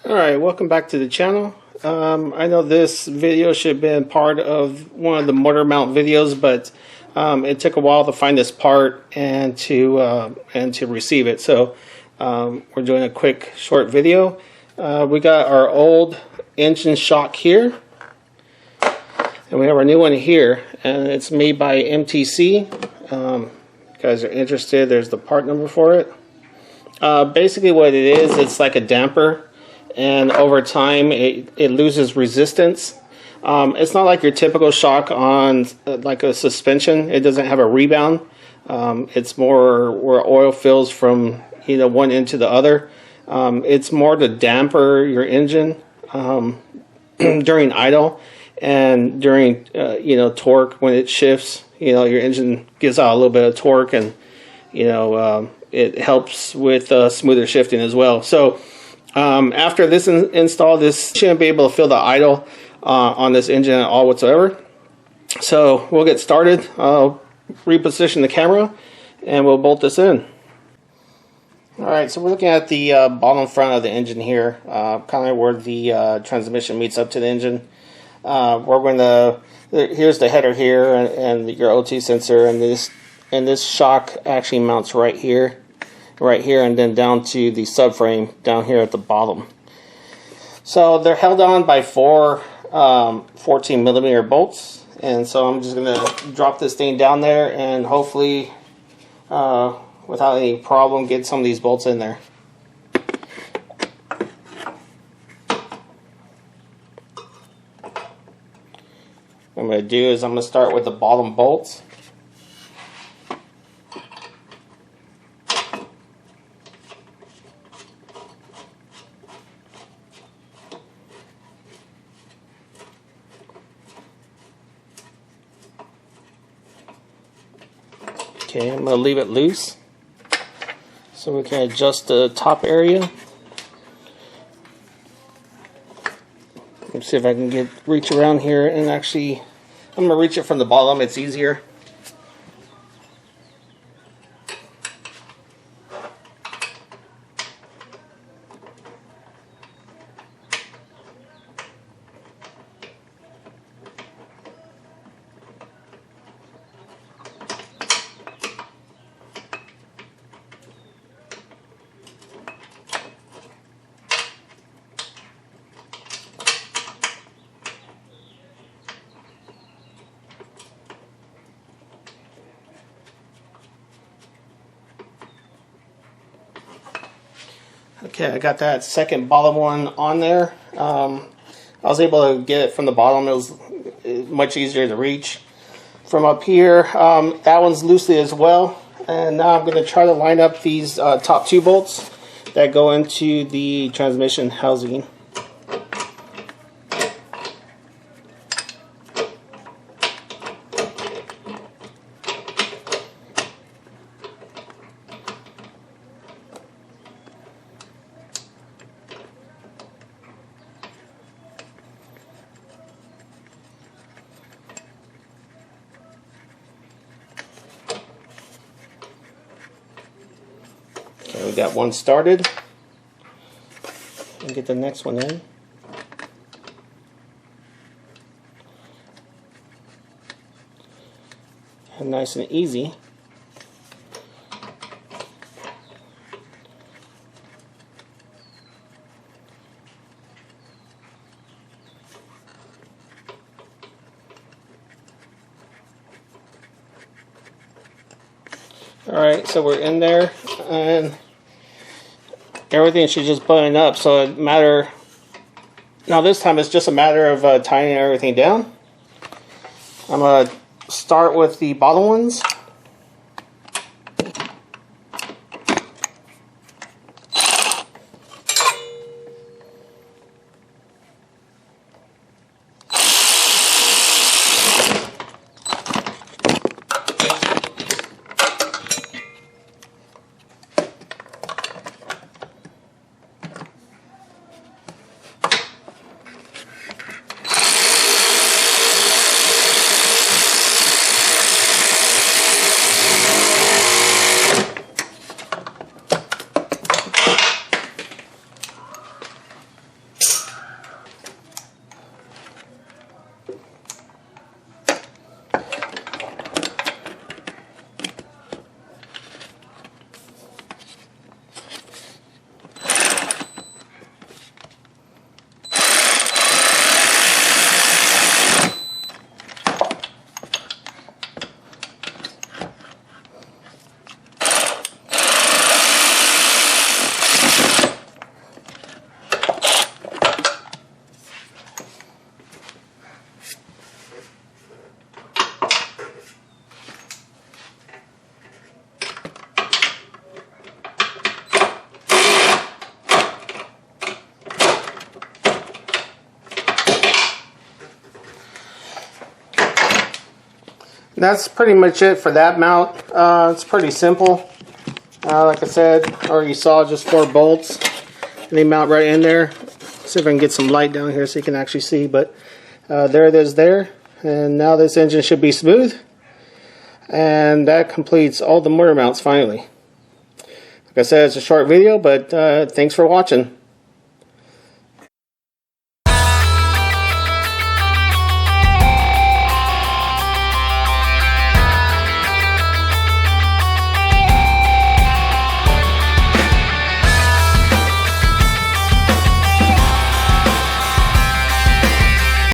Alright, welcome back to the channel. I know this video should have been part of one of the motor mount videos, but it took a while to find this part and to receive it. So we're doing a quick short video. We got our old engine shock here, and we have our new one here, and it's made by MTC. If you guys are interested, there's the part number for it. Basically what it is, it's like a damper, and over time it loses resistance. It's not like your typical shock on like a suspension. It doesn't have a rebound. It's more where oil fills from one end to the other. It's more to damper your engine during idle, and during torque, when it shifts. Your engine gives out a little bit of torque, and it helps with smoother shifting as well. So after this install, this shouldn't be able to feel the idle on this engine at all whatsoever. So we'll get started. I'll reposition the camera and we'll bolt this in. Alright, so we're looking at the bottom front of the engine here, kind of where the transmission meets up to the engine. Here's the header here, and your OT sensor, and this shock actually mounts right here, and then down to the subframe down here at the bottom. So they're held on by four 14mm bolts, and so I'm just going to drop this thing down there and hopefully without any problem get some of these bolts in there. What I'm going to do is I'm going to start with the bottom bolts. Okay, I'm going to leave it loose so we can adjust the top area. Let's see if I can reach around here, and actually I'm going to reach it from the bottom, it's easier. Okay, I got that second bottom one on there. I was able to get it from the bottom. It was much easier to reach. From up here, that one's loosely as well. And now I'm going to try to line up these top two bolts that go into the transmission housing. Okay, we got one started. And get the next one in. And nice and easy. Alright, so we're in there, and everything should just button up. So now this time it's just a matter of tying everything down. I'm going to start with the bottom ones. that's pretty much it for that mount. It's pretty simple. Like I said, or you saw, just 4 bolts. And they mount right in there. See if I can get some light down here so you can actually see. But there it is there. And now this engine should be smooth. And that completes all the motor mounts finally. Like I said, it's a short video, but thanks for watching.